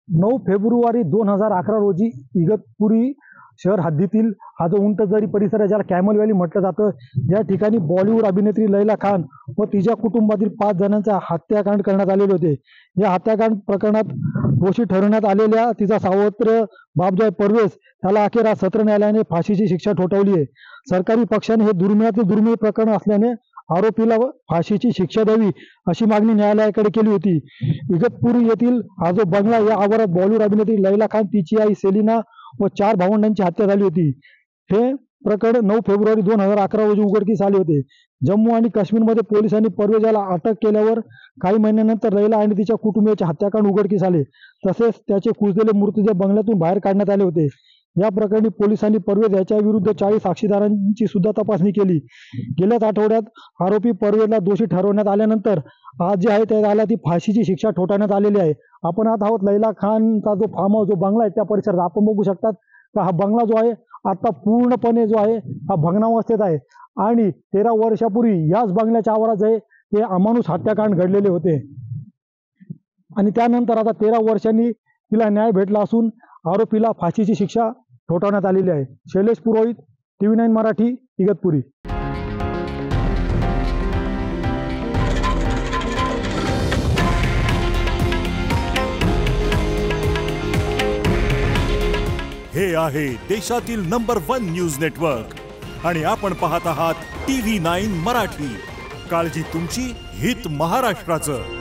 9 February 2011 रोजी इगतपुरी शहर हद्दीतील हा जो उंटझरी परिसर आहे, ज्याला कॅमल व्हॅली म्हटलं जातं, या ठिकाणी बॉलिवूड अभिनेत्री लैला खान व तिच्या कुटुंबातील 5 जणांचा हत्याकांड करण्यात आलेले होते। या हत्याकांड प्रकरणात दोषी ठरवण्यात आलेल्या तिचा सावत्र बापजाय परवेज त्याला अखेर सत्र न्यायालयाने फाशीची शिक्षा ठोठावली आहे। सरकारी पक्षाने हे दुर्मिळातील दुर्मिळ प्रकरण असल्याने आरोपीला फाशीची शिक्षा द्यावी अशी मागणी न्यायालयाकडे केली होती। इगतपुरी येथील हा जो बंगला, या आवारात बॉलिवूड अभिनेत्री लैला खान, तिची आई सेलिना व 4 भावंडांची हत्या झाली होती। हे प्रकरण 9 फेब्रुवारी 2011 रोजी उघडकीस आले होते। जम्मू आणि काश्मीरमध्ये पोलिसांनी परवेज याला अटक केल्यावर काही महिन्यानंतर लैला आणि तिच्या कुटुंबियाचे हत्याकांड उघडकीस आले, तसेच त्याचे कुजलेले मृतदेह बंगल्यातून बाहेर काढण्यात आले होते। या प्रकरणी पोलिसांनी परवेज याच्या विरुद्ध 40 साक्षीदारांची सुद्धा तपासणी केली। गेल्याच आठवड्यात आरोपी परवेजला दोषी ठरवण्यात आल्यानंतर आज जे आहे त्याला ती फाशीची शिक्षा ठोठावण्यात आलेली आहे। आपण आता आहोत लैला खानचा जो फार्म हाऊस, जो बंगला आहे त्या परिसरात। आपण बघू शकतात का हा बंगला जो आहे आता पूर्णपणे जो आहे हा भग्नावस्थेत आहे आणि 13 वर्षापूर्वी याच बंगल्याच्या आवारात जे ते अमानुष हत्याकांड घडलेले होते आणि त्यानंतर आता 13 वर्षांनी तिला न्याय भेटला असून आरोपीला फाशीची शिक्षा ठोठावण्यात आलेली आहे। शैलेश पुरोहित, TV9 मराठी, इगतपुरी। हे आहे देशातील नंबर 1 न्यूज नेटवर्क आणि आपण पाहत आहात TV9 मराठी। काळजी तुमची, हित महाराष्ट्राचं।